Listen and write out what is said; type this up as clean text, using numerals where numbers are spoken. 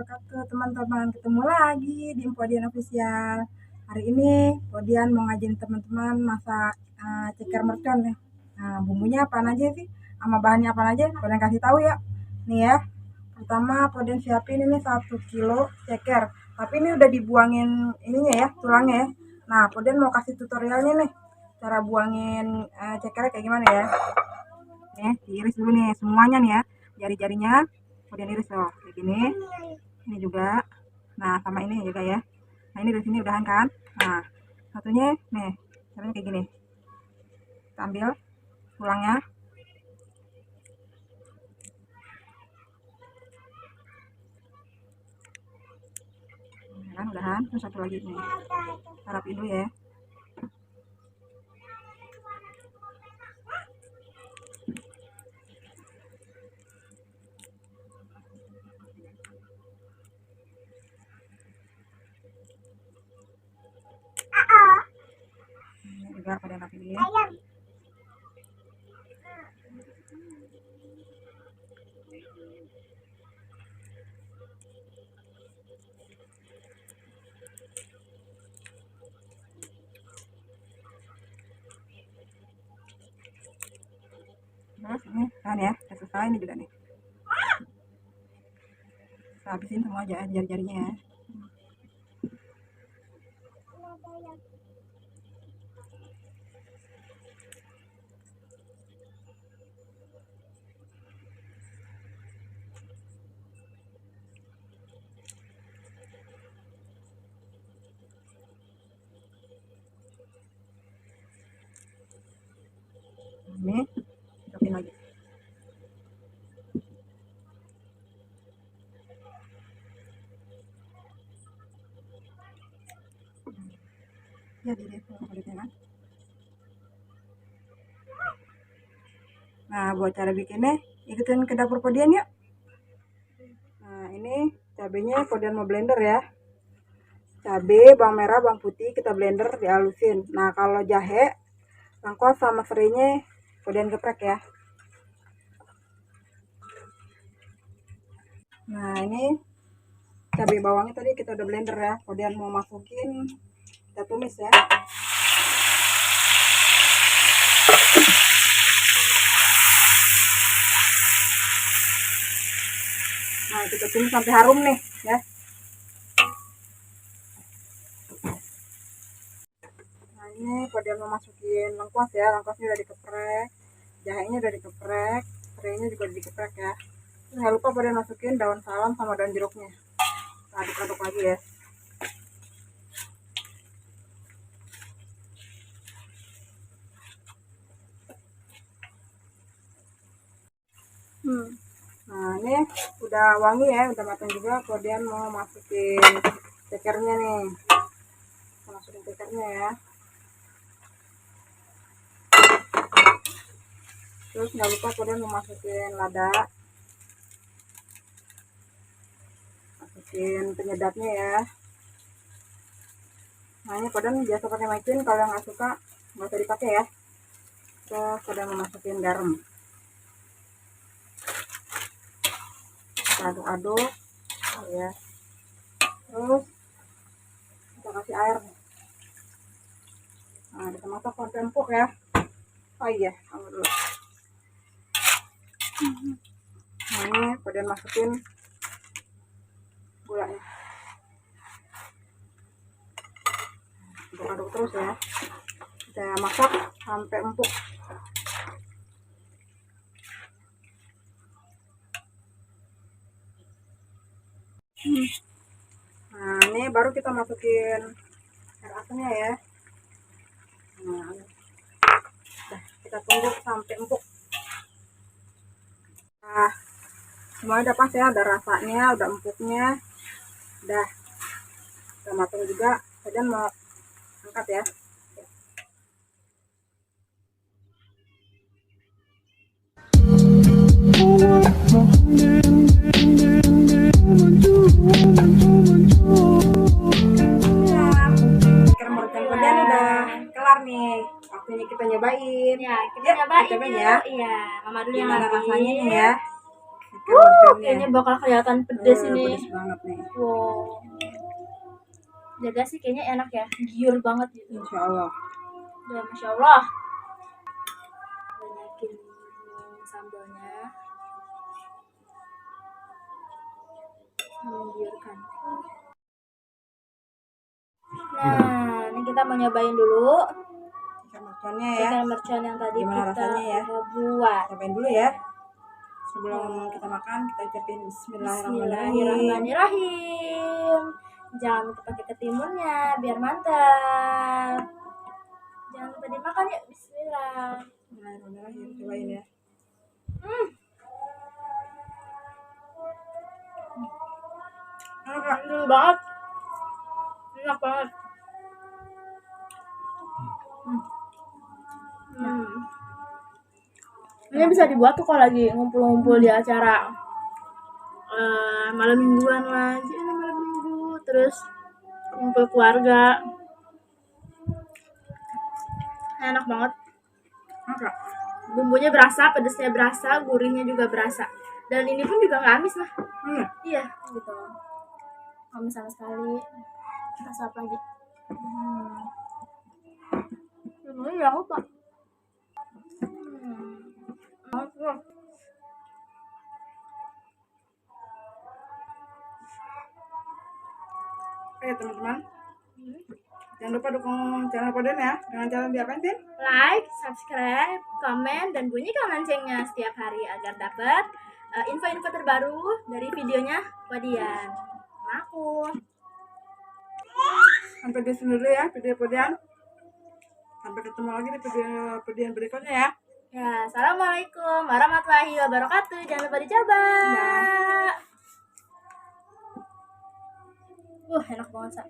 wabarakatuh, teman-teman. Ketemu lagi di Podian Official. Hari ini Podian mau ngajin teman-teman masak ceker mercon ya. Nah, bumbunya apa aja sih? Sama bahannya apa aja? Podian kasih tahu ya. Nih ya. Pertama Podian siapin ini 1 kilo ceker. Tapi ini udah dibuangin ininya ya, tulangnya ya. Nah, Podian mau kasih tutorialnya nih. Cara buangin cekernya kayak gimana ya. Nih, diiris dulu nih semuanya nih ya. Jari-jarinya kemudian iris loh kayak gini. Ini juga. Nah, sama ini juga ya. Nah, ini dari sini udahan kan. Nah, satunya nih caranya kayak gini. Kita ambil tulangnya. Nah, kan udahan. Terus satu lagi nih. Harapin dulu ya. Ini juga pada rapiin. Terus ini kan ya, udah selesai ini juga nih. Kita habisin semua aja jari-jarinya ya. Ini siapin lagi. Jadi deh kulitnya kan. Nah, buat cara bikinnya ikutin ke dapur Podian yuk. Nah, ini cabenya Podian mau blender ya. Cabai, bawang merah, bawang putih kita blender dihalusin. Nah, kalau jahe, lengkuas sama serainya Podian geprek ya. Nah, ini cabai bawangnya tadi kita udah blender ya. Podian mau masukin, kita tumis ya. Nah, kita tumis sampai harum nih ya. Nah, ini Podian mau masukin lengkuas ya. Lengkuasnya udah dikeprek, jahenya udah dikeprek, serainya juga udah dikeprek ya. Jangan lupa Podian masukin daun salam sama daun jeruknya. Nah, aduk-aduk lagi ya. Nah, ini udah wangi ya, udah matang juga. Kemudian mau masukin cekernya nih. Masukin cekernya ya. Terus nggak lupa kemudian mau masukin lada. Masukin penyedapnya ya. Nah, ini kemudian biasa pakai micin, kalau yang nggak suka nggak usah dipakai ya. Terus kemudian mau masukin garam. Kita aduk-aduk ya. Terus kita kasih air. Nah, kita masak sampai empuk ya. Oh iya, tunggu dulu. Nah, ini kemudian masukin gulanya. Aduk-aduk terus ya. Kita masak sampai empuk. Nah, ini baru kita masukin air asamnya ya. Nah, kita tunggu sampai empuk. Nah, semuanya udah pas ya, ada rasanya, udah empuknya, udah matang juga. Kemudian mau angkat ya. Kemudian udah kelar nih, waktunya kita nyobain. Ya, kita nyobain ya. Iya, Mama dulu yang gimana rasanya nih ya. ceker merconnya. Kayaknya bakal kelihatan pedes ini. Pedes banget nih. Wow. Jaga sih kayaknya enak ya, giur banget gitu. Insya Allah. Udah, Masya Allah. Banyakin sambalnya. Menggiurkan. Nah, ini kita mau nyobain dulu Ceker merconnya ya. ceker mercon yang tadi Gimana kita rasanya ya? udah buat. Cobain dulu ya. Sebelum kita makan, kita ucapin Bismillahirrahmanirrahim. Bismillahirrahmanirrahim. Jangan lupa pakai ketimunnya biar mantap. Jangan lupa dimakan ya. Bismillah. Bismillahirrahmanirrahim. Cobain ya. Enak banget. Enak banget. Ini bisa dibuat tuh kalau lagi ngumpul-ngumpul di acara malam mingguan lah, malam minggu, terus ngumpul keluarga. Enak banget. Enggak. Bumbunya berasa, pedesnya berasa, gurihnya juga berasa. Dan ini pun juga nggak amis lah. Iya, gitu. Nggak amis sama sekali. Kita suap lagi. Ini jangan lupa. Oke teman-teman, jangan lupa dukung channel Poden ya. Dengan cara diapain Tin? Like, subscribe, komen, dan bunyikan loncengnya setiap hari agar dapat info-info terbaru dari videonya Podian. Aku. Sampai di sini dulu ya video Podian. Sampai ketemu lagi di video Podian berikutnya ya. Ya, assalamualaikum warahmatullahi wabarakatuh. Jangan lupa dicoba. Enak banget, Sa.